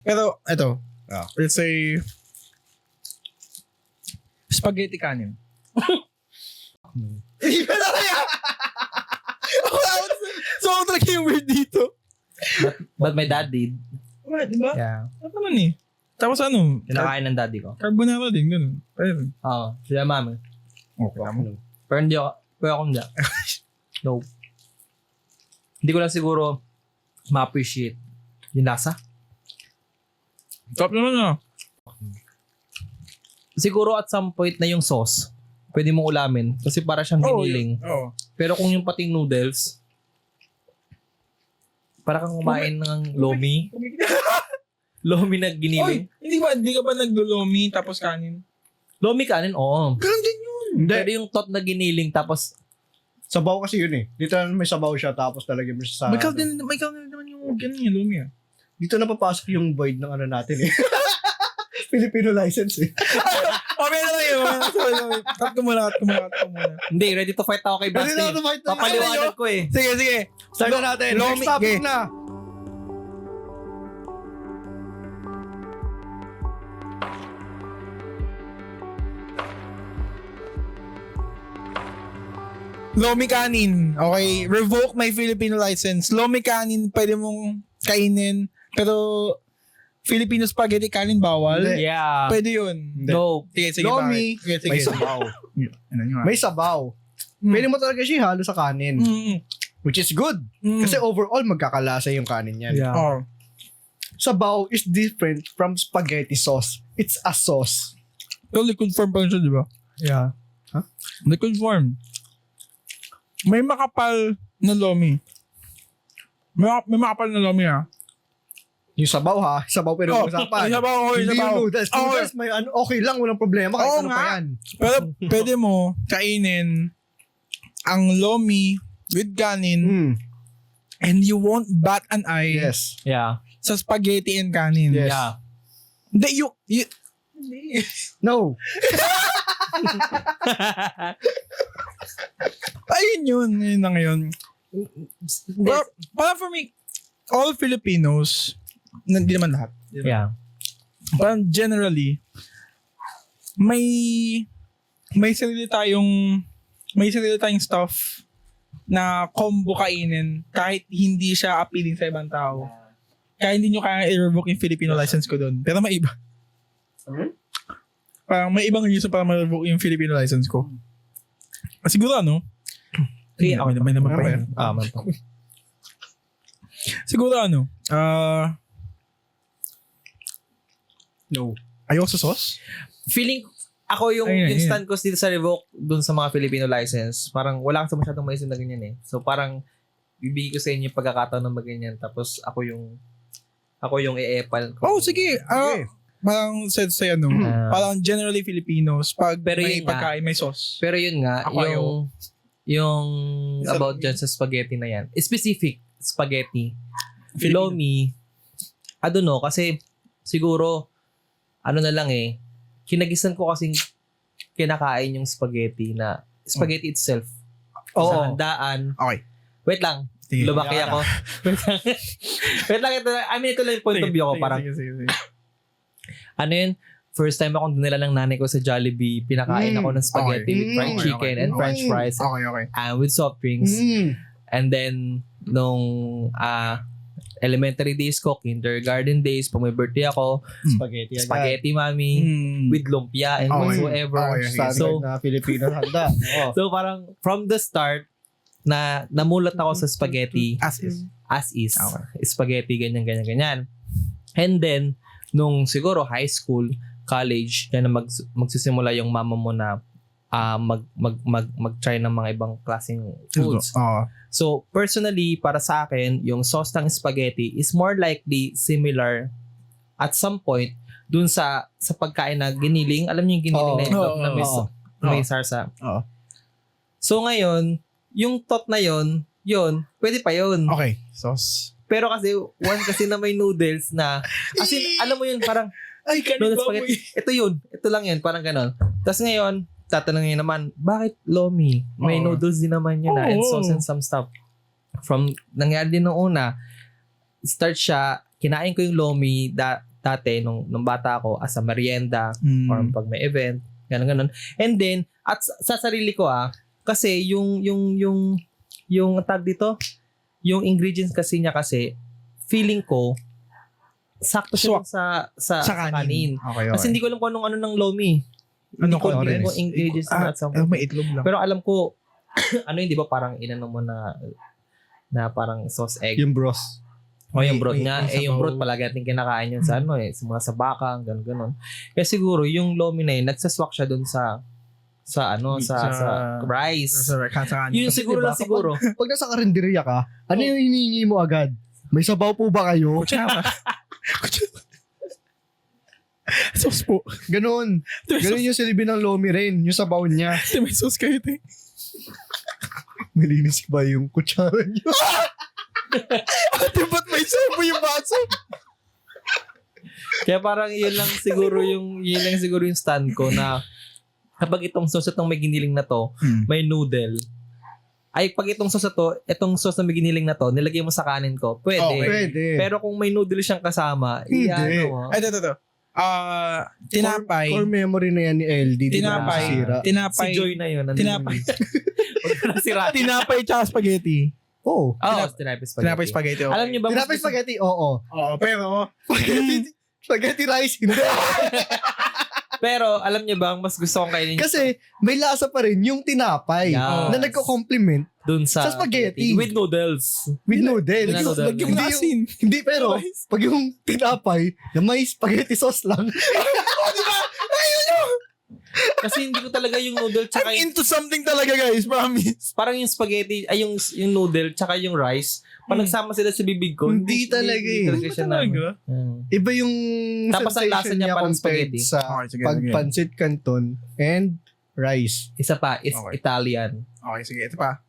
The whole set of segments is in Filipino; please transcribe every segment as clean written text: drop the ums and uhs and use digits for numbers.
Pero, ito. Let's say, spaghetti kanin. Iba na kaya! So, ako talaga yung word dito. But my dad did. What, diba? Yeah. Ano naman eh. Tapos ano? Kinakain ng daddy ko. Carbonara din, ganun. Ayun. Oo. Sila mami. Okay. Pero hindi ako. Pero ako hindi. No. Hindi ko lang siguro ma-appreciate yung lasa. Top naman ah. Siguro at some point na yung sauce, pwede mong ulamin. Kasi para siyang giniling. Oo. Pero kung yung pating noodles, para kang kumain ng lomi. Lomi na giniling. Oy, hindi ka ba naglolomi tapos kanin? Lomi kanin, oo. Ganun din yun. Hindi. Pero yung tot na giniling tapos, Sabaw kasi yun eh. Dito may sabaw siya tapos talagyan mo siya sa... May din naman yung ganun yung lomi ah. Dito na papasok yung void ng ano natin eh. Filipino license eh. Okay na lang yun. Cut ko muna. hindi, ready to fight ako kay Pwede Basti. na ito fight na. Papaliwanag ko eh. Sige. Start na natin. Lomi- Next topic okay. na. Lomi kanin. Okay. Revoke my Filipino license. Lomi kanin, pwede mong kainin. Pero, Filipino spaghetti kanin bawal? Hindi. Yeah. Pwede yun. Hindi. No. Sige, Lomi, bakit? Sige. may sabaw. Ano yun? May sabaw. Pwede mo talaga siya halo sa kanin. Which is good. Kasi overall, magkakalasa yung kanin yan. Yeah. Oh. Sabaw is different from spaghetti sauce. It's a sauce. Pero liquid form pa rin siya, di ba? Yeah. Huh? Liquid form. May makapal na lomi. May makapal na lomi ha. Yung sabaw ha. Sabaw pinag-uusapan. Yung sabaw, okay, Hindi sabaw. yung noodles. Okay. Noodles, may ano, okay lang. Walang problema. Kahit Oo ano nga. pa yan. Pero pwede mo kainin ang lomi with kanin and you won't bat an eye Yes. Yeah. sa spaghetti and kanin. Yes. Yeah. Hindi, you No. ayun yun. Yun na ngayon. Parang for me, all Filipinos, hindi naman lahat. Yeah. Parang generally, may sarili tayong stuff na combo kainin kahit hindi siya appealing sa ibang tao. Kaya hindi nyo kaya i-revoke yung Filipino license ko doon. Pero may iba. Parang may ibang reason para ma-revoke yung Filipino license ko. Siguro ano? Okay, Okay, may naman pa yun. Man pa. Siguro ano? No. Ayoko sa sauce? Feeling, ako yung Ayun, instant ko dito sa revoke dun sa mga Filipino license, parang wala kasi masyadong maisip na ganyan eh. So parang, bibigay ko sa inyo yung pagkakataon na maganyan, tapos ako yung i-epal ko. Oh, sige. Parang said sa ano, parang generally Filipinos, pag Pero may yun nga. pagkain, may sauce. Pero yun nga, Ako yung Sa about lomi. dyan sa spaghetti na yan. Specific spaghetti. Lomi, I don't know, kasi siguro, ano na lang eh, kinagisan ko kasing kinakain yung spaghetti na, spaghetti itself. Oo. Sa handaan. Okay. Wait lang, Sige. lumaki ako. Wait lang, ito lang yung point of view ko. Parang, Sige. ano yun, first time akong dinala ng nanay ko sa Jollibee, pinakain ako ng spaghetti with fried Okay, chicken okay. and french fries Okay. and with soft drinks. And then, nung elementary days ko, kindergarten days, pag may birthday ako, Spaghetti. agad. spaghetti mami, with lumpia and Okay. whatsoever. Okay. Standard So, na Filipino handa. Oo. so parang from the start, na namulat ako sa spaghetti As is. as is. Okay. Spaghetti, ganyan. And then, nung siguro high school, college, yan na magsisimula yung mama mo na mag-try ng mga ibang klaseng foods. Oo. So, personally, para sa akin, yung sauce ng spaghetti is more likely similar at some point dun sa pagkain na giniling. Alam niyo yung giniling na itlog na may sarsa. Oo. So, ngayon, yung tot na yun, pwede pa yun. Okay. Sauce. Pero kasi, one kasi na may noodles na, as in, alam mo yun, parang, Ay, noodles spaghetti. Ito yun. Ito lang yun. Parang ganon. Tapos ngayon, tatanungin naman, bakit lomi? May Oo. noodles din naman yun and Oo. sauce and some stuff. From, nangyari din nung una, start siya, kinain ko yung lomi, dati, nung bata ako, as a merienda, Mm. or pag may event, ganun. And then, at sa sarili ko kasi yung tag dito, yung ingredients kasi niya kasi, feeling ko, sakto siya sa kanin. Okay. Kasi hindi ko alam kung anong ano ng lomi. Ano Hindi ko ko alam orange? kung ingredients na at something. may itlog lang. Pero alam ko, ano yun, di ba parang inano mo na parang sauce egg. Yung bros. O yung May- broth may- nga, may yung sabaw. broth palagi natin kinakain yun sa simula sa baka, ganun. Kaya siguro yung lomi na yun, nagsaswak siya dun sa rice. Sa kanin. Yun Kasi siguro diba, lang siguro. Pag nasa karinderya ka, ano yung hinihingi mo agad? May sabaw po ba kayo? Kutsara. Sauce po. Ganon. Ganon yung silbi ng lomi rin. Yung sabaw niya. May sauce kayo, te. Malinis ba yung kutsara niyo? Ate, ba't may sabo yung baso? Kaya parang yun lang siguro yung stand ko na kapag itong sauce itong may giniling na to, may noodle. Ay, pag itong sauce itong sauce na may giniling na to, nilagay mo sa kanin ko, pwede. Okay. Pwede. Pero kung may noodle siyang kasama, Hindi. ano mo. Ay, ito. Tinapay. Core memory na yan ni LD. Di na Tinapay. masisira. Si Tinapay. Joy na yun. Tinapay. Huwag ka nasira. Tinapay tsaka spaghetti. Oo. Oo, tinapay spaghetti. Tinapay spaghetti. Okay. Alam niyo ba? Tinapay spaghetti, oo. Oo, pero Spaghetti rice, hindi. Pero alam niyo ba, ang mas gusto kong kainin Kasi may lasa pa rin yung tinapay Yes. na nagko-compliment dun sa sa spaghetti. with noodles. with noodles. With noodles. lagyan mo Hindi na yung- asin. Hindi, pero pag yung tinapay na may spaghetti sauce lang, Kasi hindi ko talaga yung noodle tsaka I'm yung, into something talaga, guys. Promise. parang yung spaghetti, ay yung noodle tsaka yung rice, pag nagsama sila sa bibig ko, Hindi talaga eh. talaga siya na. Talaga? iba yung Tapos ang lasa sensation niya parang compared spaghetti. sa Okay, sige, pagpansit canton and rice. Isa pa, it's Okay. Italian. Okay, sige. Ito pa.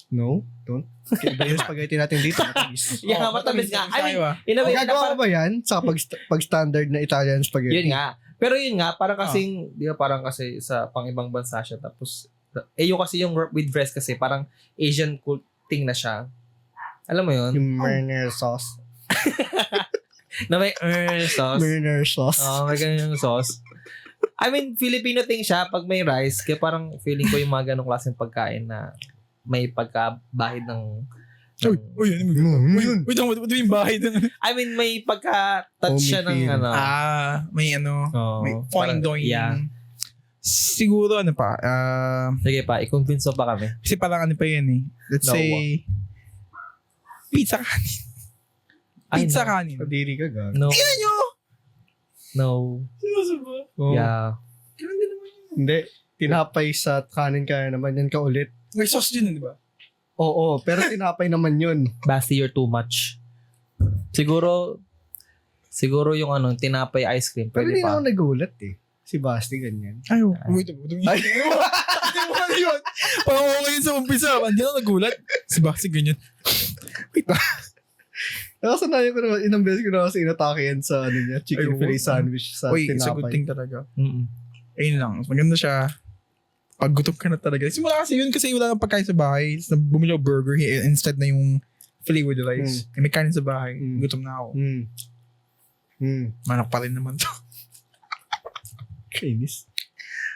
No? Don't. Iba yung spaghetti natin dito. Matamis. Yeah, matamis nga. I mean, in a way, na Magagawa parang, ba yan sa pag-standard na Italian spaghetti? yun nga. Pero yun nga, parang kasing, di ba parang kasi sa pang ibang bansa siya. Tapos, yung kasi yung with breast kasi, parang Asian thing na siya. Alam mo yun? Yung marinara sauce. Na may sauce. Marinara sauce. Oo, may ganyan yung sauce. I mean, Filipino thing siya pag may rice. Kaya parang feeling ko yung mga ganong klaseng pagkain na may pagkabahid ng Uy, ano mo? Wait, what yung bahay doon? I mean, may pagka-touch Homey siya ng feel. ano. May ano, Oo, may parang- fine doing. Yeah. Siguro ano pa, Sige pa, i-convince mo pa kami. kasi parang ano pa yan eh. Let's No, say, pizza kanin. Ay, Pizza no. kanin. Kadiri ka, gag. No. Tingnan nyo! No. Seryoso ba? Oh. Yeah. Ganun din naman yun. Hindi. Tinapay sa kanin ka naman yan ka ulit. May sauce din, di ba? Oo, pero tinapay naman yun. Basti, you're too much. Siguro yung ano, tinapay ice cream. Pero Pwede hindi na pa. ako nagulat eh. Si Basti ganyan. Ay, wait. Ay. Hindi mo ano yun. Parang okay yun sa umpisa. Hindi na nagulat. Si Basti ganyan. Nakasanayan ko naman, inang beses ko na kasi inatake yan sa ano niya, chicken Ay, fillet wow. sandwich sa Uy, it's a good tinapay. thing talaga. Mm-mm. Ayun lang. Maganda siya. Pag gutom ka na talaga. Simula kasi yun kasi wala nang pagkain sa bahay. Bumili ako burger instead na yung filet with rice. May kanin sa bahay. Gutom na ako. Manok pa rin naman to. Kainis.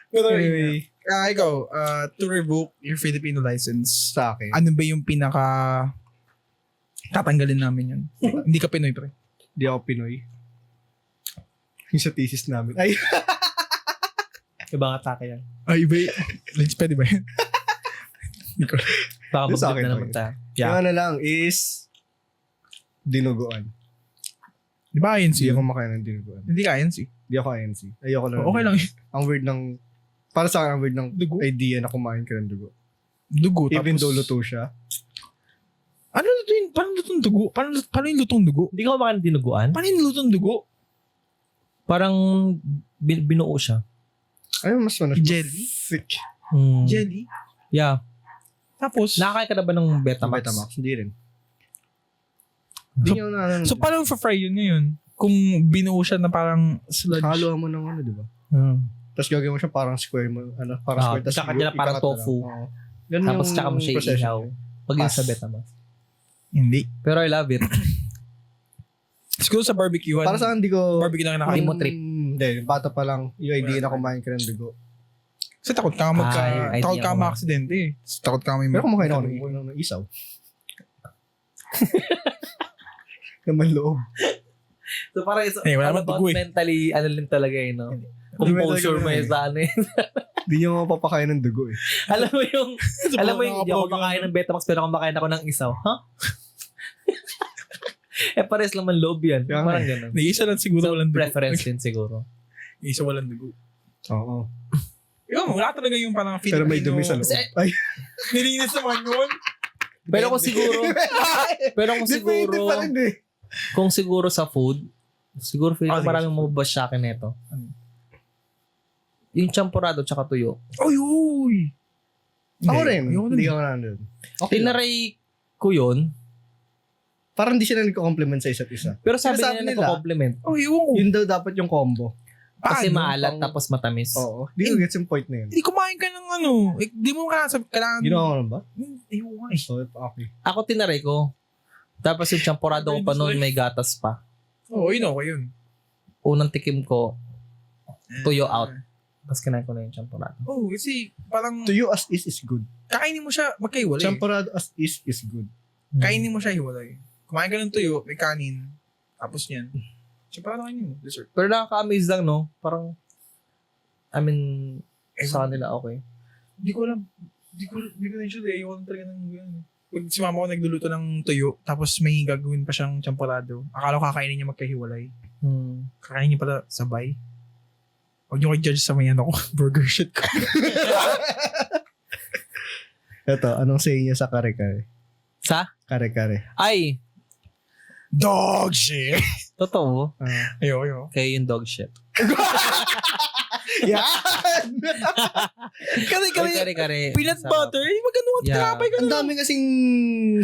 Pero Anyway, ikaw, to revoke your Filipino license, sa akin. ano ba yung pinaka tatanggalin namin yun? Hindi ka Pinoy, pre. Di ako Pinoy. Yung sa thesis namin. Ay, Ibang atake yan. Ay, iba Lens, pwede ba yan? Hindi ko. Baka Yung sa mag-flip akin na to naman yun. tayo. yung Yeah. ano lang is dinuguan. Di ba INC Hindi ako yun? makain ng dinuguan. Hindi ka INC. Hindi ako INC. Ayoko lang. Okay lang yun. Ang weird ng, para sa akin, ang weird ng Dugo. idea na kumain ka ng dugo. Dugo. Even tapos, though luto siya. Ano luto yun? Paano lutong dugo? Paano yung lutong dugo? Hindi ka kumakain ng dinuguan? Paano yung lutong dugo? Parang binuo siya. Ano mas ano? Jelly? Thick. Mm. Jelly? Yeah. Tapos, Nakakain ka na ba ng Betamax? Betamax. Hindi rin. Hindi niya na. so paano fry yun ngayon? Kung binuo siya na parang sludge. Haluan mo ng ano, di ba? Mm. Tapos gagawin mo siya parang square mo. Ano, parang Ah, square. Tas tsaka niya na parang ikakat na lang. tofu. Oo. Ganun Tapos yung tsaka mo siya procession iihaw. niya. Pag yun Pass. sa Betamax. Hindi. Pero I love it. Siguro sa barbecue. Para sa hindi ko... Barbecue na Hindi kinakain. mo trip. Hindi, bata pa lang. Yung idea na kumain ka ng dugo. Kasi takot ka Ay, takot idea ka ko. ma-aksidente eh. Takot ka may... Pero kumakain ako ng isaw. Naman loob. So parang isa, Eh, wala naman dugo eh. mentally, ano lang talaga eh, no? Hindi mo Composure mo talaga yun sa ano eh. Hindi nyo mapapakain ng dugo eh. alam mo yung, hindi ako makain ng Betamax pero kumakain ako ng isaw. Ha? Pares lang man loob yan. Kaya nga Parang eh. ganun. Isa lang siguro So, walang dugo. preference din siguro. Isa walang dugo. Oo. Yun, wala talaga yung parang Filipino. Pero may dumi sa loob. Ay, Nilinis naman yun. Pero kung siguro, depende pa rin eh. kung siguro sa food, siguro feeling ko sige, maraming mababash sa akin nito. Yung champurado tsaka tuyo. Uy, uy. Ako rin. Ayoko Hindi din. ako nandun. Okay lang. Tinaray ko yun, Parang hindi sila nagko-compliment sa isa't isa. pero sabi Sinasabi nila nila, nagko-compliment. Oh, yun. Yun daw dapat yung combo. Kasi Paano? maalat Pang- tapos matamis. Oo. Hindi ko gets yung point na yun. Hindi kumain ka ng ano. Di mo kailangan. Ginawa ko na ba? Ayun nga eh. So, okay. Ako tinaray ko. Tapos yung champurado ko pa noon may gatas pa. Oo, yun okay yun. Unang tikim ko, tuyo out. Tapos kinain ko na yung champurado. Oh, kasi parang To you as is good. kakainin mo siya magkaiwalay. Champorado as is good. Kainin mo siya hiwalay. Kumain ka ng tuyo, may kanin, tapos niyan. Siya parang kainin mo, dessert. Pero nakaka-amaze lang, no? Parang, I mean, sa kanila okay. Hindi ko alam. Hindi ko rin sure eh. Ayoko talaga ng gano'n. Pag si mama ko nagluluto ng tuyo, tapos may gagawin pa siyang champurado, akala ko kakainin niya magkahiwalay. Kakainin niya pala sabay. Huwag niyo i-judge sa may ano ko, burger shit ko. Ito, anong say niya sa kare-kare? Sa? Kare-kare. Ay, Dog shit! totoo. Ayoko. Kaya yung dog shit. Yan! Kare-kare. Peanut butter, magano at Yeah. tinapay ka Ang na. dami kasing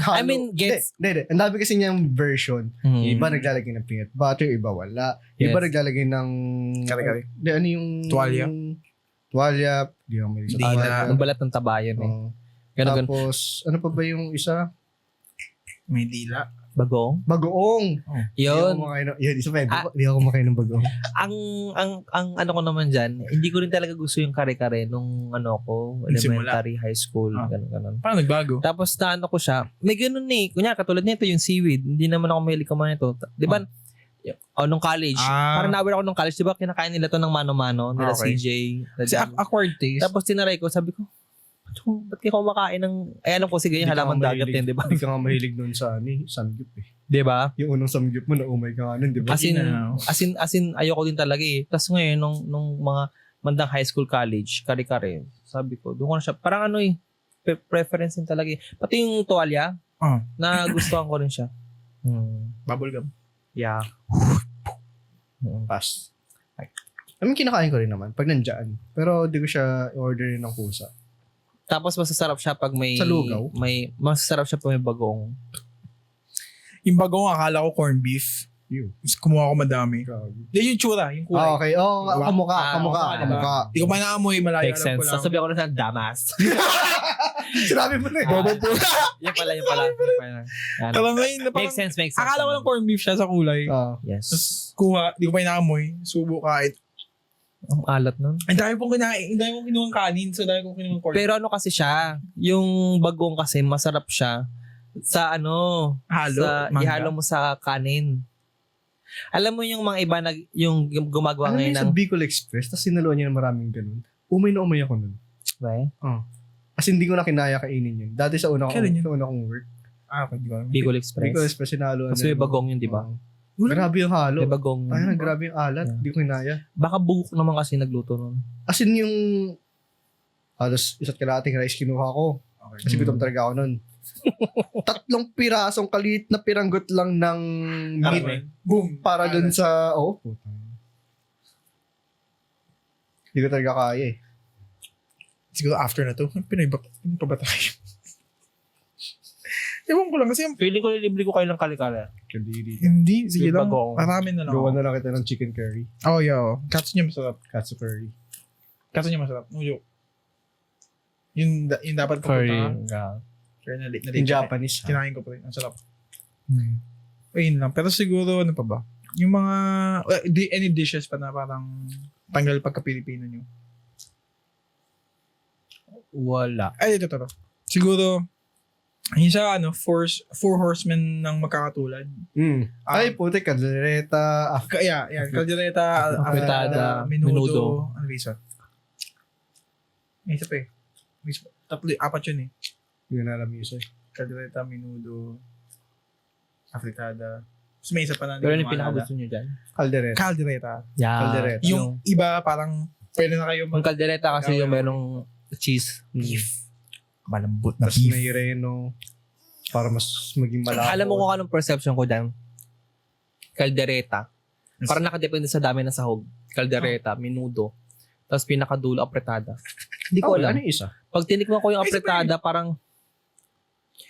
halo. I mean, gets- Hindi. Ang dami kasing yung version. Hmm. Yung iba naglalagay ng peanut butter, iba wala. Yung iba Yes. naglalagay ng... Kare-kare. Di, ano yung... Tuwalya. Tuwalya. Di ako may Hindi tuwalya. na. Ang balat ng taba yun eh. Oo. Ganun. Tapos, ano pa ba yung isa? May dila. Bagoong. Bagoong. Di ako Yun. kumakain ng... Yun, isa pa yun. Ah. Di ako kumakain ng bagoong. Ang ano ko naman dyan, hindi ko rin talaga gusto yung kare-kare nung ano ko, Nung simula. elementary, high school, Ah. ganun. Paano nagbago? Tapos na ano ko siya, may ganun eh. Kunya, katulad nito yung seaweed. Hindi naman ako mahilig kumain nito. Di ba? Nung college. Parang na-aware ako nung college. Di ba kinakain nila to ng mano-mano. Nila Okay. CJ. Kasi acquired taste. Tapos tinaray ko, sabi ko, ba't kayo kumakain ng... Ay, alam ko, sige, yung Hindi ka halaman nga dagat mahilig- din, di ba? Hindi ka nga mahilig nun sa samgyup eh. Di ba? Yung unang samgyup mo na umay ka nga nun, di ba? As in, ayoko din talaga eh. Tapos ngayon, nung mga mandang high school, college, kare-kare, sabi ko, doon ko na siya, parang ano eh, preference din talaga eh. Pati yung tuwalya, na gustuhan ko rin siya. Bubblegum. Yeah. Pass. I mean, kinakain ko rin naman pag nandyan. Pero di ko siya order ng pusa. Tapos masasarap siya pag may... Sa lugaw? Masasarap siya pag may bagong. Yung bagong akala ko corned beef. Yun. Tapos kumuha ko madami. Hindi yung tsura, yung kulay. Ah, okay. Oo, Diba? kamukha. diba? Kamukha. Di ko pa naamoy, malayo. Makes alam ko sense. lang. Sasabi ako na sa damas. Sinabi mo na eh. Bobo po. Yan pala. Ano. Tama ngayon, na Makes parang, sense. akala ko lang corned beef siya sa kulay. Ah. Yes. Tapos kuha, di ko pa inaamoy. Subo kahit. Ang alat nun. Ang dami pong kinain. Ang dami pong kinuhang kanin. So, ang dami pong kinuhang corned beef. Pero ano kasi siya, yung bagong kasi masarap siya sa ano, Halo? sa Mangga? ihalo mo sa kanin. Alam mo yung mga iba yung gumagawa Ano ngayon yung ng... sa Bicol Express, tapos sinaluan niya ng maraming ganun. Umay na umay ako nun. Right? As in, hindi ko na kinaya kainin yun. Dati sa una Kailan yun? kong work. Okay, di ko alam. Bicol Express. Bicol Express, sinaluan Kasi may bagong yun, di ba? Grabe yung halo. May bagong... Ay, grabe yung alat. Yeah. Hindi ko kinaya. Baka bugok naman kasi nagluto nun. As in yung halos isa't kalating rice kinuha ko. Kasi gutom talaga ako nun. 3 pirasong kalit na piranggot lang ng meat Boom. para dun sa... Oh, puta. Hindi ko talaga kaya eh. Siguro after na to, Pinoy ba tayo? Ewan ko lang kasi Feeling ko libre ko kayo ng kalikala. Kadiri. hindi, sige Yung lang. bagong. Marami na lang. Gawa na lang kita ng chicken curry. Oh, yeah. Katsu niya masarap. Katsu curry. Katsu niya masarap. No joke. Yung dapat ko Curry. punta. Kaya na In Japanese ha. Kinain ko pa rin. Ang sarap. Ayun lang. Pero siguro, ano pa ba? Yung mga, any dishes pa na parang tanggal pagka-Pilipino nyo? Wala. Ay, ito. Siguro, yung sa four horsemen ng magkakatulad. Ay, puti, kaldereta. Kaya, yan. Caldereta, Afritada, menudo. Ano ba isa? May isa pa eh. May isa pa. Apat yun eh. Hindi ko na alam yung isa. Caldereta, menudo, afritada. Tapos may isa pa na. Pero ano yung pinakagusto nyo dyan? Kaldereta. Caldereta. Yeah. Caldereta. Yung iba parang pwede na kayo Yung kaldereta kasi yung merong cheese. beef. Malambot na Tapos beef. may reno. Para mas maging malabo. Alam mo kung anong perception ko dyan? Kaldereta. Parang nakadepende sa dami ng sahog. Kaldereta, menudo. Tapos pinakadulo, apretada. Hindi ko alam. Ano yung isa? Pag tinikman ko yung Ay, apretada, parang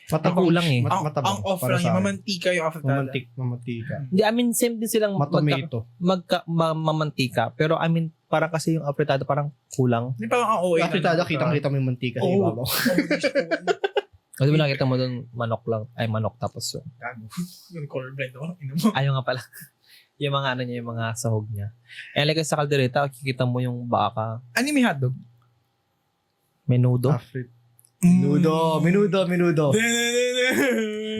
Matabang. kulang eh. Matabang. Ang off para lang, sa yung akin. mamantika yung afritada. Mamantika. hindi, I mean, same din silang Matomato. mamantika. Pero I mean, parang kasi yung apretada parang kulang. Hindi parang ang OA. Afritada, kitang-kita mo yung mantika sa ibabaw. Kasi mo nakita mo doon, manok lang. Ay, manok tapos yun. Yung colorblind ako. Ino mo. Ayaw nga pala. Yung mga ano niya, yung mga sahog niya. Eh, like sa kaldereta, kikita mo yung baka, Ano yung may hotdog? menudo. Menudo.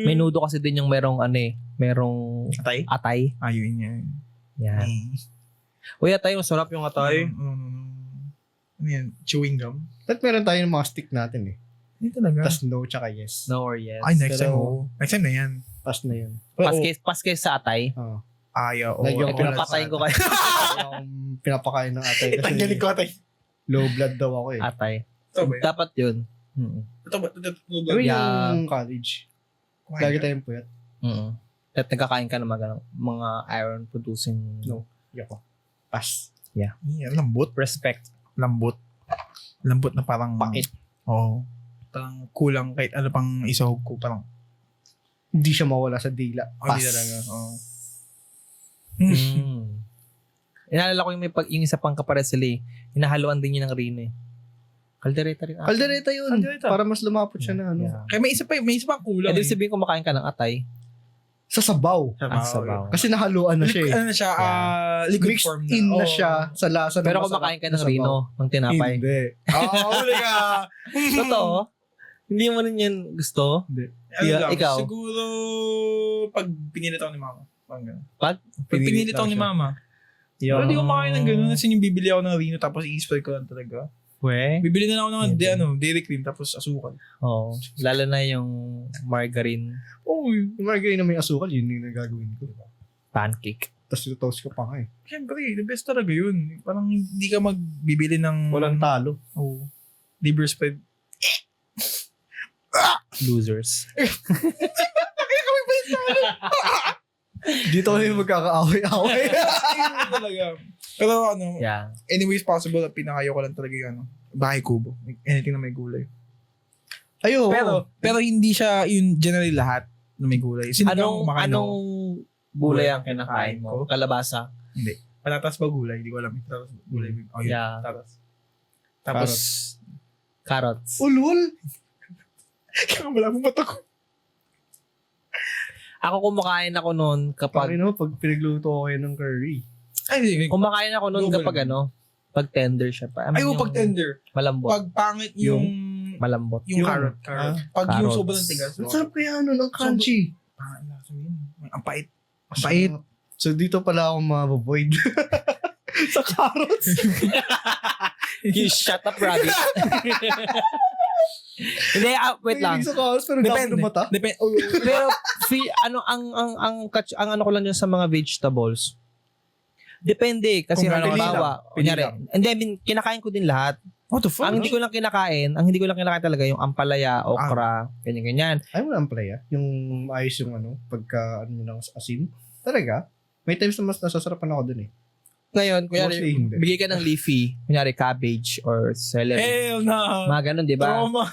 Menudo kasi din yung merong ano eh, merong Atay? atay. Ayun yan. Yan. Uy, atay, masarap yung atay. Ano yan? Chewing gum? At meron tayo ng mga stick natin eh. Hindi talaga. Tas no, tsaka yes. No or yes. Ay, next time. Pero- Next time na yan. Pas na yun. Paskes sa atay. Oo. Ayaw. Lagyan Ay, ko pinapatayin ko kayo. Yung pinapakain ng atay. Tanggalin ko atay. Low blood daw ako eh. Atay. Ito ba yun? Dapat yun. Ito ba? Pero Yeah. yung college, lagi tayong puyat. At nagkakain ka ng mga iron producing No. Yako. Pas. Yeah, lambot. respect. Lambot. Lambot na parang... Pait. Oo. Parang kulang kahit ano pang isahog ko. Parang... Hindi siya mawala sa dila. Pas. Hindi talaga. Oo. Inaalala ko yung isa pang kapares sila eh. Hinahaluan din yun ng rino eh. Kaldereta rin. Kaldereta yun. Kaldereta. Para mas lumapot siya na ano. Yeah. Kaya may isa pang kulang. Ibig sabihin kumakain ka ng atay. Sa sabaw. Sabaw. Kasi nahaluan na siya eh. Ano na siya? Liquid Mixed form na. in na Oo. siya sa lasa ng Pero masarap kumakain ka na ng sabaw. rino, ng tinapay. Hindi. Huli ka. Totoo? Hindi mo rin yan gusto? Ano Yeah, lang, ikaw? siguro pag pinilit ako ni mama. Parang ganun. Pag? Pag pinilit ako ni mama. Pero di ko makain ng ganun. Kasi yung bibili ako ng Rino tapos i-spread ko lang talaga. We? Bibili na lang ako ng Yeah. dairy cream tapos asukal. Oo. Lalo na yung margarine Oo, yung margarine na may asukal, yun yung nagagawin ko. pancake. Tapos ito-toast ko pa nga eh. Siyempre, the best talaga yun. Parang hindi ka magbibili ng... Walang talo. Oh. Liver spread. Losers. Dito kami magkakaaway-away. Ayun talaga. Pero ano, Yeah. anyways possible, pinakayo ko lang talaga yung bahay kubo. Anything na may gulay. Ayo. Pero hindi siya yung generally lahat na may gulay. Anong gulay ang kinakain mo? Kalabasa? Hindi. Patatas ba gulay? Hindi ko alam. Patatas ba gulay? Oh, yun. Yeah. Patatas. Tapos, Carrots. Ulul. kaya wala mo mata ko. Ako kumakain ako noon kapag Pag pinagluto ko kayo ng curry. Ay, hindi. kumakain ako noon Google kapag pag tender siya pa. I mean, Ay, yung pag tender. malambot. Pag pangit yung Malambot. yung Yung- carrot. Pag yung Carrots. sobrang tigas. Ang sarap kaya nun, ang crunchy. Pangit na sabihin. Ang pait. Ang Ang pait. sarap. So dito pala ako mabovoid. Sa carrots. You shut up, rabbit. Hindi, wait lang. Mahilig sa carrots pero dami ng mata. Depende. Pero ang ano ko lang dyan sa mga vegetables. Depende kasi Kung gano'n halimbawa, pili kunyari, lang. hindi, I mean, kinakain ko din lahat. What the fuck? Ang hindi ko lang kinakain talaga yung ampalaya, okra, ganyan-ganyan. Ayaw mo na ang playa. Yung ayos yung pagka ng asin. Talaga? May times na mas nasasarapan ako dun eh. Ngayon, Mostly kunyari, hindi. bigay ka ng leafy, kunyari cabbage or celery. Hell no. Mga ganun, di ba? Trauma.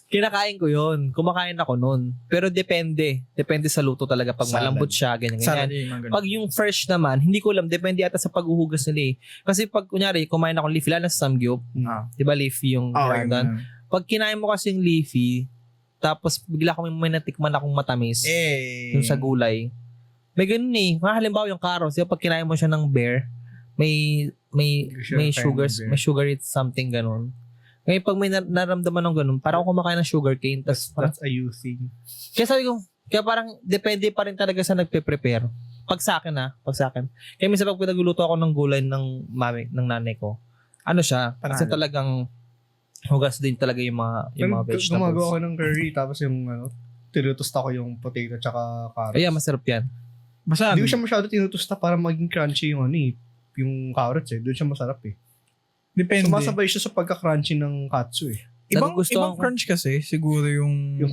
Kinakain ko yun. Kumakain ako nun. Pero depende. Depende sa luto talaga. Pag Salad. malambot siya, ganyan-ganyan. Salad. Pag yung fresh naman, hindi ko alam. Depende ata sa paghuhugas nila eh. Kasi pag, kunyari, kumain ako ng leafy, lalo na sa samgyup, Ah. di ba leafy yung Okay. grandan? Pag kinain mo kasi yung leafy, tapos bigla ko may natikman akong matamis. Eh. Yung sa gulay. May ganun eh. Mga halimbawa yung carrots, yung pag kinain mo siya ng bear, may sugar it something ganun. Ngayon pag may naramdaman ng ganun, parang ako kumakain ng sugar cane. That's a you thing. Kaya sabi ko, kaya parang depende pa rin talaga sa nagpe-prepare. Pag sa akin. Kaya minsan pag pinagluluto ako ng gulay ng nanay ko, ano siya, kasi talagang hugas din talaga yung mga vegetables. Gumagawa ko ng curry, tapos yung tinutusta ko yung potato tsaka carrots. Kaya masarap yan. Basta Hindi ko siya masyado tinutusta para maging crunchy yung yung carrots eh. Doon siya masarap eh. depende. Sumasabay siya sa pagka-crunchy ng katsu eh. Ibang Nagugustuhan ko. crunch kasi, siguro yung Yung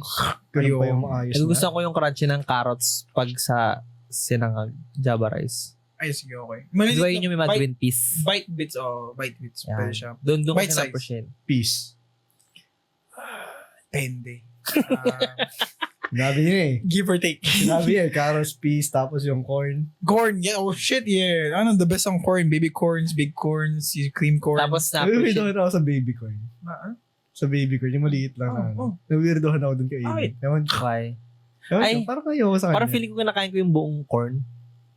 ganun pa yung maayos Gusto ko yung crunchy ng carrots pag sa sinangag Java rice. Ay, sige, okay. Di ba yun yung may mga green peas? Bite bits, bite bits. Yan. Pwede siya. Doon ko Bite siya size. na-appreciate. Peace. Depende. Sinabi niya eh. Give or take. Sinabi niya carrots, peas, tapos yung corn. Corn, yeah. Oh, shit, yeah. Ano, the best ang corn. Baby corns, big corns, yung cream corn. Tapos Nawirdohan na-appreciate. ako sa baby corn. Sa baby corn, yung maliit lang na. Nawirdohan ako dun kainin. Bakit? Ewan ko. Okay. Ewan ko, Ay, parang ayoko sa kanya. Parang feeling ko kinakain ko yung buong corn.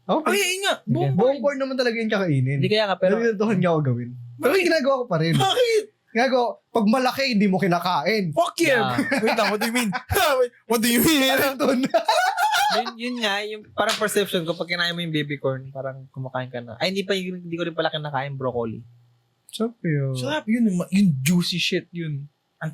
Okay. Ay, nga. Buong Buong corn naman talaga yung kakainin. Hindi kaya nga, pero Nawirdohan niya ako gawin. Pero ginagawa ko pa rin. Bakit? Ginagawa, pag malaki, hindi mo kinakain. Fuck yeah. Wait lang, what do you mean? Wait, what do you mean? Parang doon. yun nga, yung parang perception ko, pag kinain mo yung baby corn, parang kumakain ka na. Ay, hindi ko rin pala kinakain broccoli. Sarap yun. Sarap yun. Yung juicy shit yun.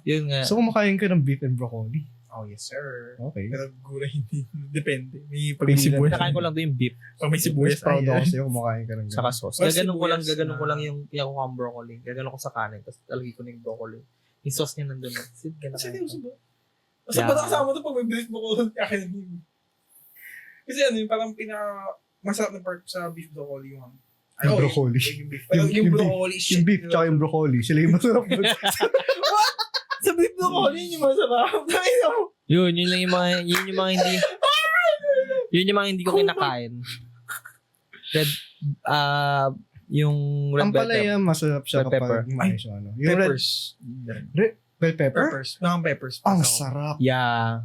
Yun nga. So, kumakain ka ng beef and broccoli. Oh, yes, sir. Okay. Pero gulay hindi. Depende. Pag may Pilihan. sibuyas. Kinakain ko lang doon yung beef, Pag may Sibuyas, sibuyas. proud ay, ako sa'yo, kumakain ka ng saka sauce. Well, Gaganon ko lang, sibuyas gaganon ko na- lang yung kinukuha ang broccoli. Gaganon ko sa kanin, tapos talagay ko na yung broccoli. Yung sauce niya nandun. Seryoso ba? Basta ba nakasama to pag may beef broccoli? Akin yun. Kasi ano yung parang masarap na part sa beef broccoli yung Yung broccoli. Yung beef. Pero yung broccoli, shit. Yung beef tsaka yung broccoli, sila yung masarap doon. Sa beef broccoli, yun yung masarap. Tayo mo. Yun lang yung mga, yun yung mga hindi, yun yung mga hindi ko kinakain. Red, yung red Ang bell pepper. palaya, masarap siya Red pepper. kapag mais yung ano. Yung red Peppers. bell pepper? Peppers. Mga peppers. Ang sarap. Yeah.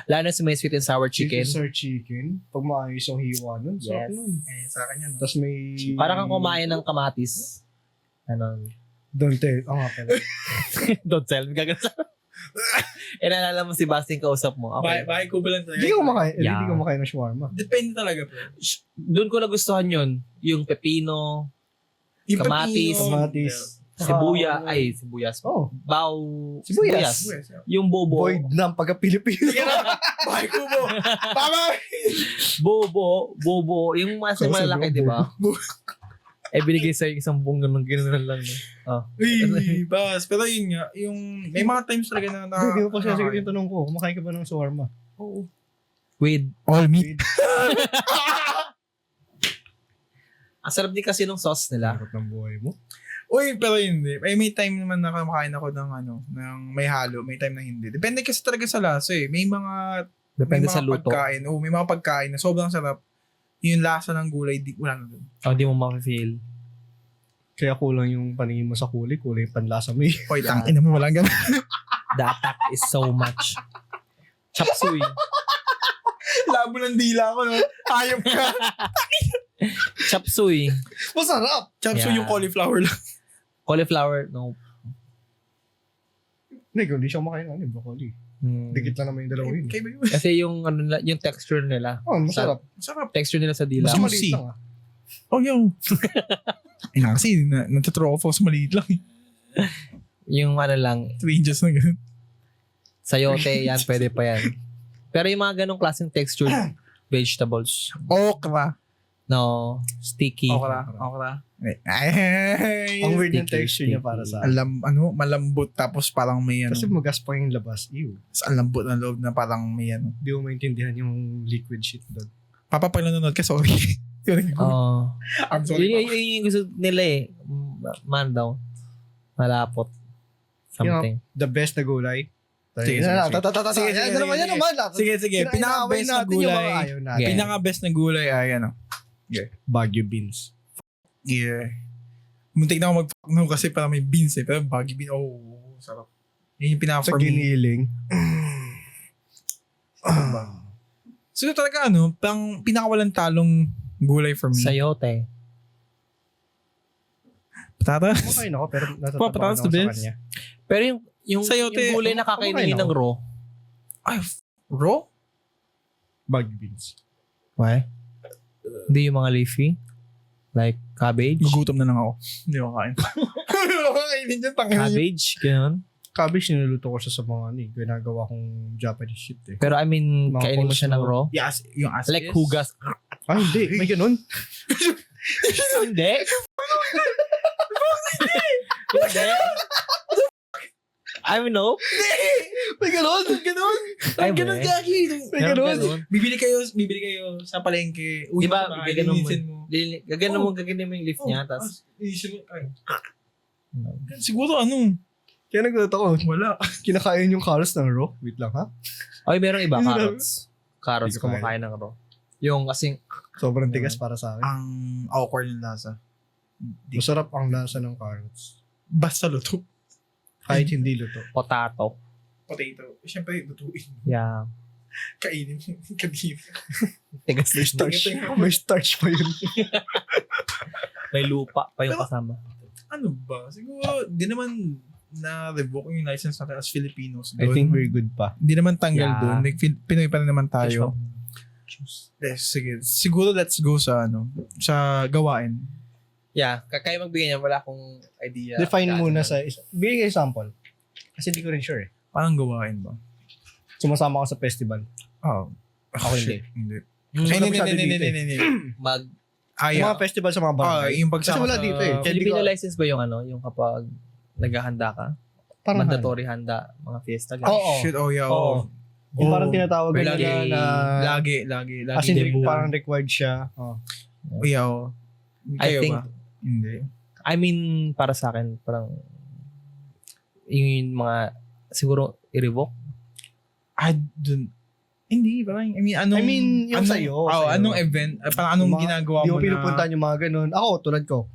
Lalo na sa may sweet and sour chicken. Sir chicken. Pag maayos yung hiwa nun. Sarap Yes. nun. Eh, sa akin yan. Tapos may... Parang kang kumain ng kamatis. Ano? Don't tell. Oo nga pala. Don't tell me. Gagasa. Naalala mo si Basting kausap mo. Okay. Bahay ko ba lang talaga? Hindi ko kumakain. Yeah. Hindi ko kumakain ng shawarma. Depende talaga, bro. Doon ko nagustuhan yun. Yung pepino, Yung Kamatis. pepino. Kamatis. sibuyas. Ay, sibuyas. Oh. Baw. Sibuyas. Yung bobo. Void ng pagka-Pilipino. Sige na. Bahay ko mo. Tama. Bobo. Yung mas Kasi malalaki, bobo. di ba? Binigay sa'yo isang buong ganun lang. No? Uy, bas. Pero yun nga, yung, may mga times talaga na Hindi mo pa siya yung tanong ko. Kumakain ka ba ng shawarma? Oo. With, All meat. ang sarap din kasi nung sauce nila. Sarap ng buhay mo. Uy, pero hindi. May time naman na kumakain ako ng ng may halo, may time na hindi. Depende kasi talaga sa lasa eh. May mga Depende may mga sa luto. Pagkain. Oo, may mga pagkain na sobrang sarap. Yung lasa ng gulay, wala na dun. O, di mo ma-feel. Kaya kulang yung paningin mo sa kulay yung panlasa mo eh. Hoy, tangin mo, walang ganun. The attack is so much. Chop suey. Labo ng dila ko, no? Hayop ka. Chop suey. Masarap! Chop Yeah. yung cauliflower lang. Cauliflower, no. Hindi siya kumakain ng broccoli. Dikit lang naman yung dalawa yun. Kaya ba yun? Kasi yung yung texture nila. Oh, masarap. Masarap. Texture nila sa dila. Mas Juicy. maliit lang ah. Oh, yung. Ay, na kasi, natatraw ako sa maliit lang. Yung ano lang, 2 inches na ganun. sayote, yan, pwede pa yan. Pero yung mga ganong klaseng texture, vegetables, Okra. no, sticky. Okra. Ay, Ang weird ng Sticky, texture niya para sa malambot tapos parang may ano. Kasi magaspang yung labas. Ew. Ang lambot ng loob na parang may ano. Di mo maintindihan yung liquid shit doon. Papa, pag nanonood ka, sorry. Oh. I'm sorry. Yun yung gusto nila eh. Man daw. Malapot. Something. The best na gulay. Sige, sige. Sige, Yan sige, naman, sige. yan naman. Sige, sige. Pinaka-best na gulay. Yeah. Pinaka-best na gulay ay ano. Baguio beans. Yeah. Muntik na ako mag-fuck no kasi parang may beans eh. Pero baggy beans. Oh, sarap. Yun yung Sa pinaka-for me. giniling. So talaga pang pinakawalang talong gulay for me. Sayote. Patatas. Kumakain ako, pero Patatas natatapakan to ako sa bits? kanya. Pero yung Sayote, gulay na kakainin kumakain ng ako. raw. Ay, raw? Baggy beans. Why? Hindi yung mga leafy? Like cabbage? Gugutom na lang ako. Hindi ako kain. Hindi ako kainin dyan. Tangin na yun. Cabbage? Ganun? Cabbage, niluluto ko siya sa mga ginagawa kong Japanese shit eh. Pero I mean, Mga kainin mo siya ng raw? Yes, yung as Like is. hugas. Ay, hindi. May ganun. Hindi. Hindi. I don't know. May ganun. Ganun. Ay, Ganun be. gagi. May ganun. Bibili kayo sa palengke. Di ba, sa bahay, gaganon mo. linisin mo. Gaganon mo yung lift niya, tapos Linisin mo. Ay. Siguro Kaya nagulat ako. wala. Kinakain yung carrots ng raw. Wait lang ha. okay, merong iba, Hindi carrots. Carrots, Hindi ko kumakain ng raw. Yung kasing, Sobrang tigas para sa akin. Ang awkward ng lasa. Masarap ang lasa ng carrots. Basta luto. Kahit hindi luto. potato. Potato. Siyempre, lutuin. Yeah. Kainin mo. Kadiri. Tigas May starch. May starch pa yun. May lupa pa yung kasama. Ano ba? Siguro, di naman na-revoke yung license natin as Filipinos. I doon. think we're good pa. Di naman tanggal Yeah. doon. Like, Pinoy pa rin naman tayo. Juice. Yes, sige. Siguro let's go sa sa gawain. Yeah, kaya magbigay niya, wala akong idea. Define muna sa... Bigay kayo sample. Kasi hindi ko rin sure eh. Parang gawain ba? Sumasama ka sa festival. Oh. Ako shit. Hindi. Wala Hindi, masyado dito eh. hindi. Mag, Ay, Yung mga festival sa mga barangay. yung Kasi pagsama wala dito eh. Kaya di Filipino ko- license ba yung yung kapag naghahanda ka? Parang Mandatory handa, mga fiesta. ganun. Oo. Shit, yeah. Oo. Yung parang tinatawag nila Birthday. na... Lagi. As in, debut. parang required siya. Oh. Yeah, oh. I Kayo think, ba? Hindi. I mean, para sa akin, parang, yung mga, siguro, i-revoke. Hindi, parang, Yung sa'yo. Anong event, parang anong ginagawa Di mo ko pinupuntahan yung mga ganun. Ako, tulad ko.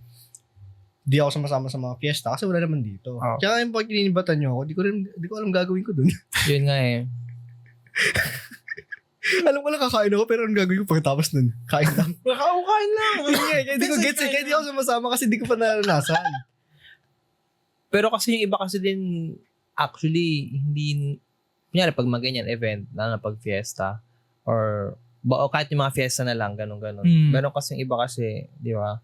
Di ako sumasama sa mga fiesta kasi wala naman dito. Oh. Kaya yung pag kininibatan nyo ako, di ko alam gagawin ko dun. Yun nga eh. alam ko lang kakain ako pero ang gagawin ko pagkatapos nun. Kain lang. Nakaukain lang. Kaya di ko gets eh. Kaya di ako sumasama kasi di ko pa naranasan. Pero kasi yung iba kasi din, actually, hindi, kunyari pag maganyan event, lalo na pag fiesta, or kahit yung mga fiesta na lang, ganun. Meron kasi yung iba kasi, di ba,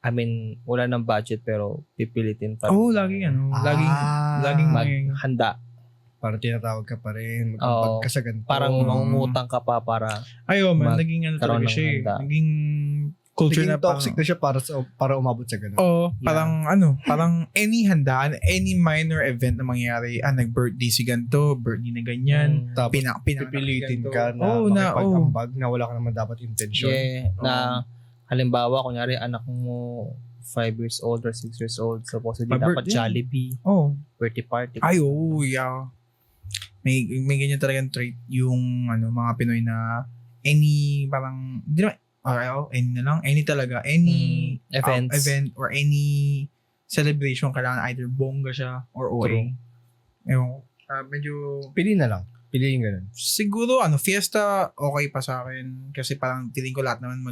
I mean, wala ng budget pero pipilitin pa. Oo, laging laging maghanda. Parang tinatawag ka pa rin. Oo. Magpapag ka sa ganito. Parang mangungutang ka pa para Ayo man, Mag- naging karoon talaga ng siya. handa. Naging culture Naging na parang, toxic na siya para umabot sa ganun. Oo, parang any handa, any minor event na mangyari, nag-birthday si ganito, birthday na ganyan, Tapos pinapilitin pipilitin ka na makipag-ambag na wala ka naman dapat intention. yeah, na halimbawa, kunyari anak mo 5 years old or 6 years old, supposedly dapat birthday. Jollibee, Oh. birthday party. Ay, yeah. May ganyan talagang trait yung mga Pinoy na any parang hindi naman any na lang, any talaga, any event or any celebration kailangan either bongga siya or OA. True. Ewan ko. Medyo Pili na lang. Pili yung ganun. siguro fiesta okay pa sa akin kasi parang feeling ko lahat naman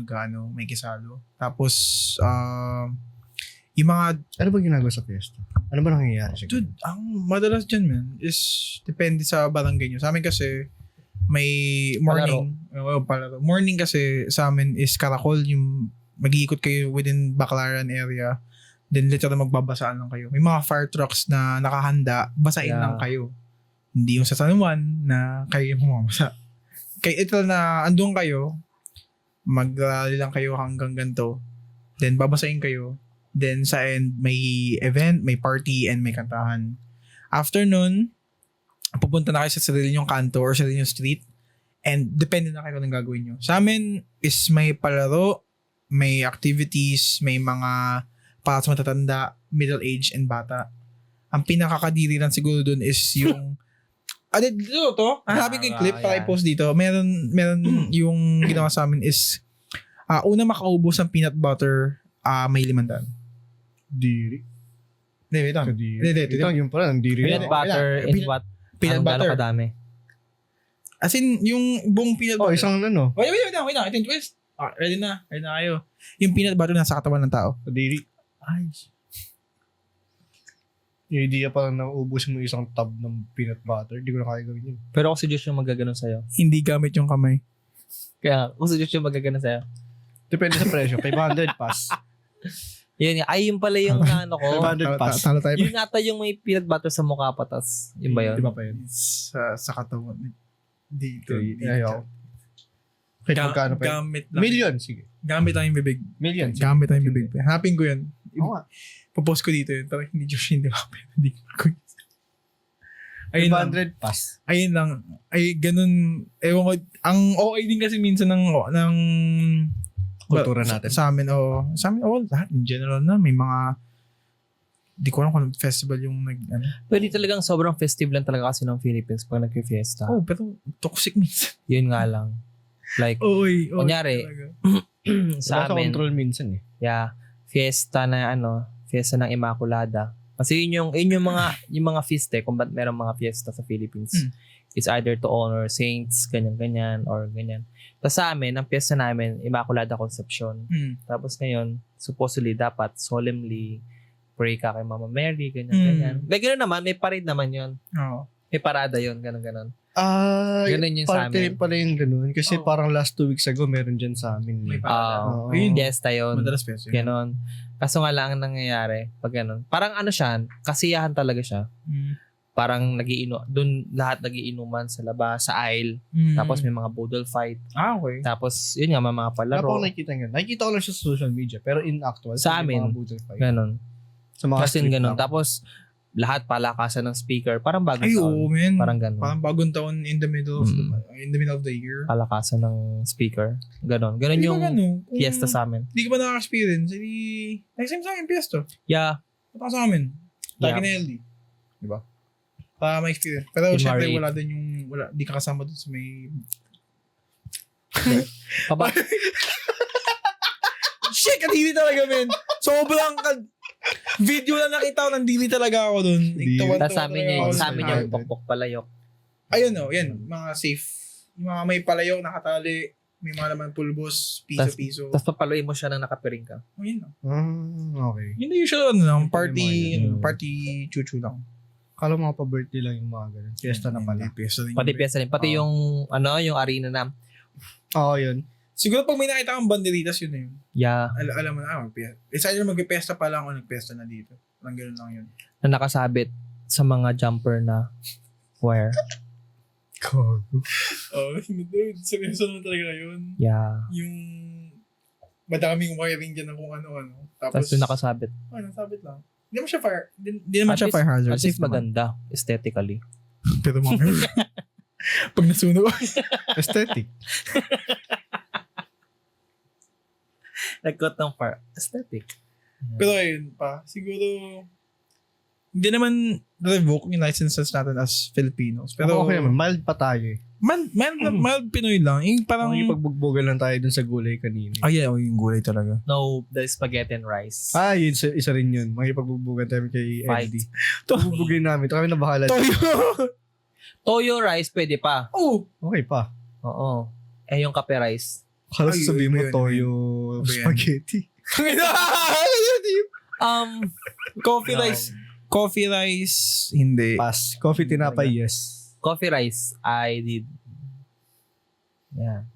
may kisalo. Tapos yung mga Ano ba ginagawa sa fiesta? Ano ba nangyayari sa dude, ang madalas dyan man is depende sa barangay nyo. Sa amin kasi may morning. Palaro. Morning kasi sa amin is karakol. Yung mag-iikot kayo within Baclaran area. Then literal magbabasaan lang kayo. May mga fire trucks na nakahanda. Basain Yeah. lang kayo. Hindi yung sa San Juan na kayo yung mamamasa. Kaya ito na andun kayo. Mag-rally lang kayo hanggang ganito. Then babasain kayo. Then sa end, may event, may party, and may kantahan. After nun, pupunta na kayo sa sarili nyong kanto or sarili nyong street. And depende na kayo kung anong gagawin nyo. Sa amin is may palaro, may activities, may mga para sa matatanda, middle age, and bata. Ang pinakakadiri lang siguro dun is yung dito to. Hanapin ko yung clip para yeah. i-post dito. Meron yung ginawa sa amin is una makaubos ng peanut butter, may 500. Diri. Hindi, wait lang. Kadiri. Hindi. Ito yung pala, ang diri. Peanut na. butter Wala. in what? Peanut Anong butter. gano'ng kadami? As in, yung buong peanut Oh, butter. isang ano. Wait lang. Ito yung twist. Ready na kayo. Yung peanut butter nasa katawan ng tao. Kadiri. Ay. Yung idea pa lang na ubusin mo isang tub ng peanut butter. Hindi ko na kaya gawin yun. Pero ako si Josh yung magaganon sa'yo. Hindi gamit yung kamay. Kaya ako si Josh yung magaganon sa'yo. Depende sa presyo. 500 pass. Yun nga. Ay, yun pala yung ano ko. 500 pass. Talo tayo. Yun ata yung may peanut butter sa mukha patas. Yun ba yun? Di ba pa yun? Sa katawan. Dito. Ayaw. Kahit magkano pa yun? Gamit lang. Million, sige. Gamit lang yung bibig. Million. Sige. Gamit lang yung bibig. Hanapin ko yun. Oo nga. Popost ko dito yun. Pero hindi Josh, hindi ba? Hindi ko. Ayun lang. 500 pass. Ayun lang. Ay, ganun. Ewan ko. Ang okay din kasi minsan ng Kultura natin. Sa amin, lahat in general na. May mga, di ko alam kung festival yung Pwede talagang sobrang festive lang talaga kasi ng Philippines pag nag-fiesta. pero toxic minsan. Yun nga lang. Like, Oy. Kunyari, talaga. sa Wala amin, control minsan eh. yeah, fiesta ng Immaculada. Kasi yun yung mga feast kung ba't merong mga fiesta sa Philippines. It's either to honor saints, ganyan-ganyan, or ganyan. Tapos sa amin, ang fiesta namin, Immaculada Conception. Tapos ngayon, supposedly dapat solemnly pray ka kay Mama Mary, ganyan-ganyan. May gano'n naman, may parade naman yun. Oo. May parada yun, gano'n-gano'n. Ganun Ganun yung sa parte amin. pala yung ganun. Kasi Oo. parang last 2 weeks ago, meron dyan sa amin. May eh. parada. Oo. Ayun, Fiesta yun. Madalas festival. Ganon. Kaso nga lang ang nangyayari, pag ganon. Parang ano siya, kasiyahan talaga siya. Parang doon lahat nagiinuman sa labas, sa aisle. Tapos may mga boodle fight. okay. Tapos yun nga, may mga Wala pa palaro. akong nakikita nga. Nakikita ko lang siya sa social media. Pero in actual, Sa may amin, mga boodle fight. Ganon. Sa mga Kasi street ganon. lang. Tapos lahat palakasan ng speaker. Parang bagong Ay, taon. oo, man. Parang ganon. Parang bagong taon in the middle of the year. Palakasan ng speaker. Ganon. Ganon Hindi yung ba gano'n? Kung fiesta sa amin. Hindi ka ba nakaka-experience? Hindi, next time sa akin, fiesta. Yeah. Punta ka sa amin. Lagi Yeah. na LD. Di ba? Para ma-experience. Pero Team syempre, Marie. wala din yung, di ka kasama dun sa may... Papa, Shit, kadili talaga, men. Sobrang video lang nakita ko, nandili talaga ako dun. tas sa amin yung, sa amin yung Ayun. pokpok palayok. Ayun o, yan. Mga safe. Yung mga may palayok, nakatali. May mga naman pulbos, piso-piso. Tapos papaluin mo siya nang nakapiring ka. Oh, yun o. Okay. Yun na usual, lang, party, Yung mga party chuchu lang. Kala mo pa birthday lang yung mga ganun. Fiesta na pala. Fiesta din. Pati piyesa rin. Pati yung, yung arena na. Oo, yun. Siguro pag may nakita kang banderitas, yun na yun. Yeah. Alam mo na, magpiesta. It's either magpiesta pa lang o nagpiesta na dito. Parang gano'n lang yun. Na nakasabit sa mga jumper na wire. Oh, dude, seryoso naman talaga yun. Yeah. Yung madaming wiring dyan ng kung ano-ano. Tapos yung nakasabit. Nasabit lang. Hindi naman siya fire. Hindi naman siya fire hazard. At least maganda aesthetically. Pero mga pag nasunog. Aesthetic. Nagkot ng fire. Aesthetic. Pero ayun pa, siguro hindi naman revoke yung licenses natin as Filipinos. Pero Okay naman. Mild pa tayo eh. mild Pinoy lang. Yung parang... Parang ipagbugbogan lang tayo dun sa gulay kanina. yung gulay talaga. No, the spaghetti and rice. Yun, isa rin yun. Makipagbubugan tayo kay Fight. Eddie. Bubugin namin. Ito kami na bahala. Toyo! Toyo rice, pwede pa. Oh! Okay pa. Oo. Yung kape rice. Kala Ay, sabihin mo yun, toyo Ano ba yan? spaghetti. Coffee rice. Coffee rice, hindi. Pass. Coffee tinapay, yes. Coffee rice, I did. Yeah.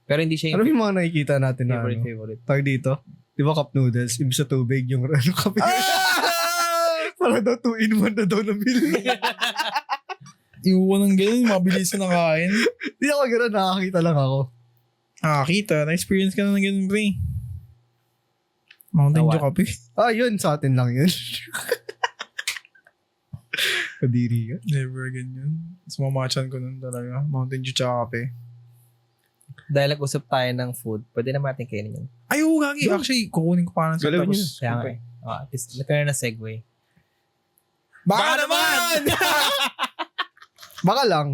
Pero hindi siya Ano yung yung mga nakikita natin na ano? favorite. Tag dito? Di ba cup noodles? Ibig sa tubig yung ano kape. Para daw 2-in-1 na daw na bili. Iwan ng ganun, mabilis na nakain. Di ako gano'n, nakakita lang ako. Nakakita, na-experience ka na ng ganun, pre. Mountain Dew Tawa. coffee. Yun, sa atin lang yun. Kadiri ka. Never ganyan. Mas mamachan ko nun talaga. Mountain Dew tsaka kape. Dahil nag-usap tayo ng food, pwede naman natin kainin yun. Ay, oo, gagi. Actually, kukunin ko pa ng Galawin tapos. niyo. Kaya nga eh. At least, nagkaroon na segue. Baka naman! Baka lang.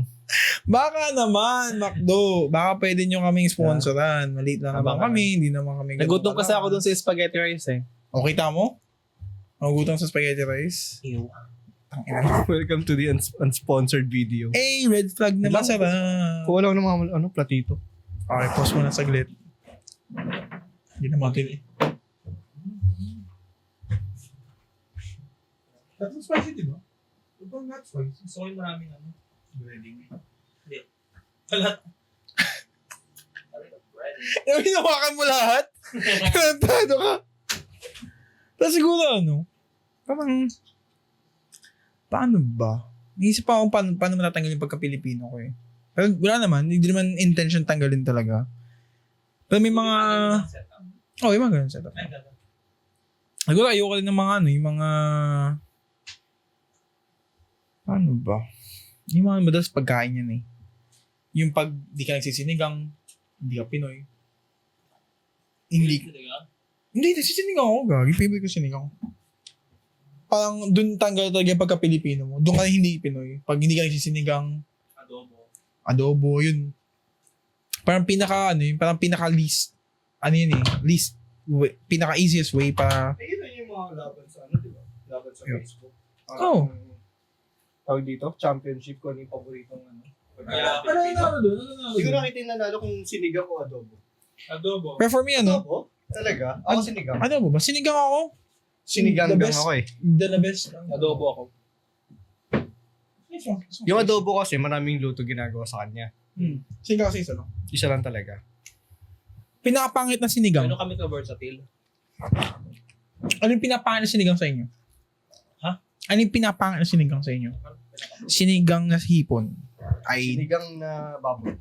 Baka naman, McDo. Baka pwede nyo kaming sponsoran. Maliit lang naman Baka kami. Hindi naman kami. Nagutom kasi ako dun sa spaghetti rice eh. O, kita mo? Nagutom sa spaghetti rice. Ew. Welcome to the unsponsored video. Eh, red flag na masarap. Kuha lang ng mga platito. Okay, pause mo na saglit. Hindi na matin eh. That's not spicy, di ba? Ito not spicy. Gusto ko yung maraming ano. Breading. Hindi. Kalat. Yung hinawakan mo lahat? Tado ka? Tapos siguro parang, paano ba? Naisip pa ako paano matatanggal yung pagka-Pilipino ko eh. Pero wala naman, hindi naman intention tanggalin talaga. Pero may mga, yung mga ganun setup. Siguro ayoko din ng mga yung mga, paano ba? Yung mga madalas pagkain yan eh. Yung pag di ka nagsisinigang, hindi ka Pinoy. Hindi, nagsisinigang ako, gagi. Favorite ko sinigang. Parang dun tanggal talaga yung pagka-Pilipino mo. Doon ka na hindi Pinoy. Pag hindi ka nagsisinigang, adobo, yun. Parang parang pinaka-least, least, way, pinaka-easiest way para, Yun yung mga laban sa di ba? Laban sa Yeah. Facebook. Oh. Tawag dito, championship ko yung paboritong Ano Siguro nakita yung nanalo kung sinigang o adobo. Adobo. Pero for me, Adobo? Talaga? Ako sinigang. adobo ba? Sinigang ako. Sinigang The lang best. ako eh. The best. Adobo ako. Yung adobo kasi maraming luto ginagawa sa kanya. Sinigang kasi isa lang. Isa lang talaga. Pinakapangit na sinigang. Ano kami ka-versatile? Ano yung pinapangit na sinigang sa inyo? Ha? Ano yung pinapangit na sinigang sa inyo? Sinigang na hipon. Ay, Sinigang na baboy.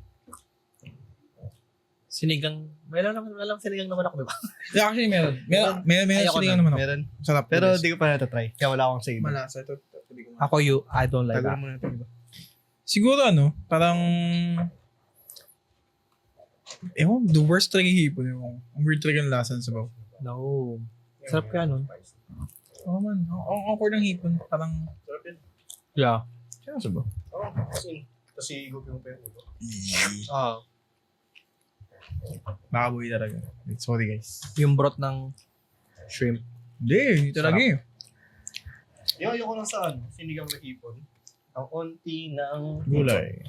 Sinigang. Walang sinigang naman ako, di ba? actually meron. Meron Ayoko sinigang na. naman ako. Meron. Sarap. Pero di ko pa natatry. Kaya wala akong sa iba. malasa. Ito, Ako I don't like Tagal that. mo na ito iba. siguro parang, the worst talaga yung hipon. Ang weird talaga yung lasa sa baw. No. Sarap kaya nun. Oo man. Ang awkward ng hipon. Parang, Yeah. kaya sa baw. Oo. Kasi igupin mo pa yung ulo. Makabuhi talaga. Sorry guys. Yung broth ng shrimp. Hindi talaga eh. Ayoko lang sa sinigang na hipon. Ang onti ng Gulay.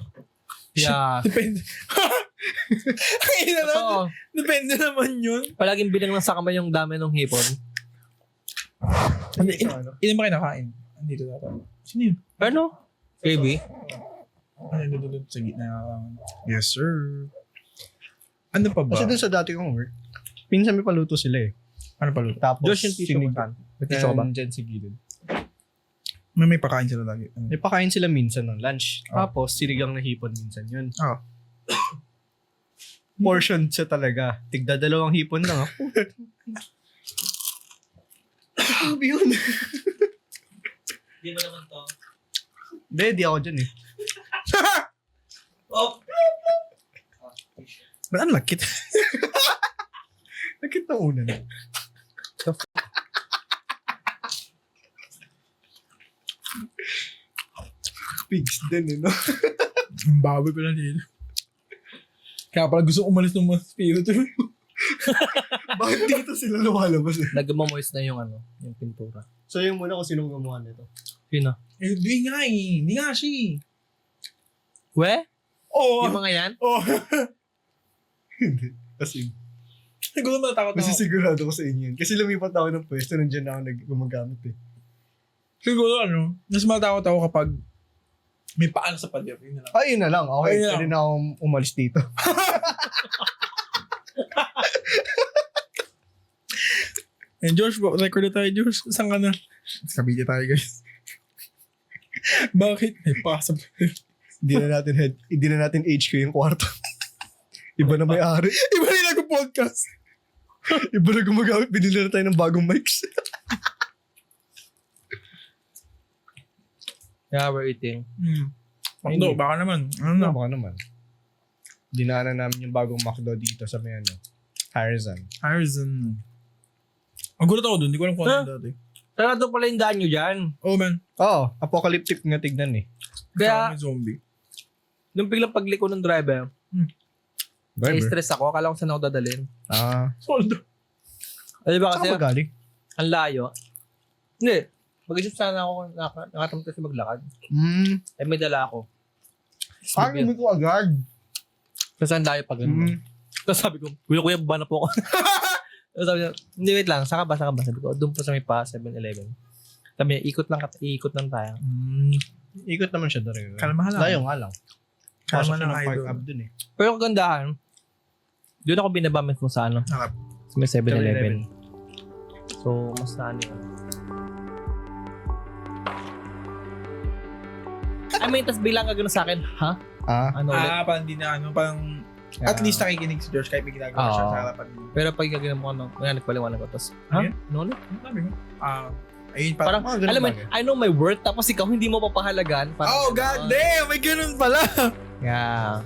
Yeah. Depende. Ang ina naman. Totoo. Depende naman yun. Palaging bilang lang sa kamay yung dami ng hipon. Ilan ba kinakain? Andito na tayo. Sino yun? Ano? Baby? Ano dudulog sa gitna? Yes, sir. Ano pa ba? Kasi dun sa dati kong work, pinsan may paluto sila eh. Ano pa luto? Tapos Josh, yung tissue mo saan? May tissue ka ba? Dyan sa gilid. May pakain sila lagi. May pakain sila minsan ng lunch. Oh. Tapos sinigang na hipon minsan yun. Oh. Portion siya talaga. Tigda 2 hipon lang ako. Sabi yun. Hindi mo naman to. Di ako dyan eh. Oh! Ba't ang lakit? Nakit na una na. Pigs din eh, no? Ang baboy pala dito. Kaya pala gusto umalis ng mga spirito. Bakit dito sila lumalabas eh? Nagmamoist na yung yung pintura. So yung muna kung sinong gumawa nito. Sino? Hindi nga eh. Hindi nga siya eh. We? Oo. Yung mga yan? Oo. Hindi. Kasi Siguro matatakot Kasi ako. sigurado ko sa inyo yun. Kasi lumipat ako ng pwesto, nandiyan na ako gumagamit eh. Siguro mas matatakot ako kapag may paan sa pader. Yun na lang. Ayun na lang. Okay, Ayun na pwede na akong umalis dito. And Josh, record na tayo, Josh. Saan ka na? Kabili tayo, guys. Bakit? May pasok. Hindi na natin HQ yung kwarto. Iba na may-ari. Iba rin nag-podcast. Iba na gumagamit. Binili na tayo ng bagong mics. Yeah, we're eating. Makdo, baka naman. Ano na? Baka naman. Dinaanan namin yung bagong McDo dito sa may Harrison. Harrison. Ang gulat ako dun. Hindi ko alam kung ano dati. Sarado pala yung daan nyo dyan. Oh, man. Oo, apocalyptic nga tignan eh. Kaya, May zombie. nung biglang pagliko ng driver, stress ako. Akala ko saan ako dadalhin. Ah. Soldo. Di ba kasi, Saan ka magaling? ang layo. Hindi. Mag-isip sana ako, nakatamad kasi maglakad. Eh, may dala ako. Parang hindi ko agad. Kasi ang dayo pag ganun. Tapos sabi ko, kuya, baba na po ako. Tapos sabi niya, hindi, wait lang, saka ba? Sabi ko, doon po sa may pa, 7-Eleven. Sabi niya, ikot lang tayo. Ikot naman siya doon. Kalmahan lang. Layo nga lang. Kalma Pasok lang, ng park idol. up dun eh. Pero kagandahan, doon ako binabamit mo sa ano, Nakap. sa may 7-Eleven. So, mas na ano yun. I mean, tas bilang ka gano'n sa akin, ha? Ano ulit? Parang di na parang at least nakikinig si George kahit may ginagawa siya sa harapan mo. Pero pag gagawin mo ano, kaya nagpaliwanag ko, tas, ha? Ano yun? Ano ulit? Sabi mo? Ayun Parang, mga ganun alam mo, bagay. I know my worth, tapos ikaw hindi mo papahalagan. Parang, Oh, god damn! May ganun pala! Yeah.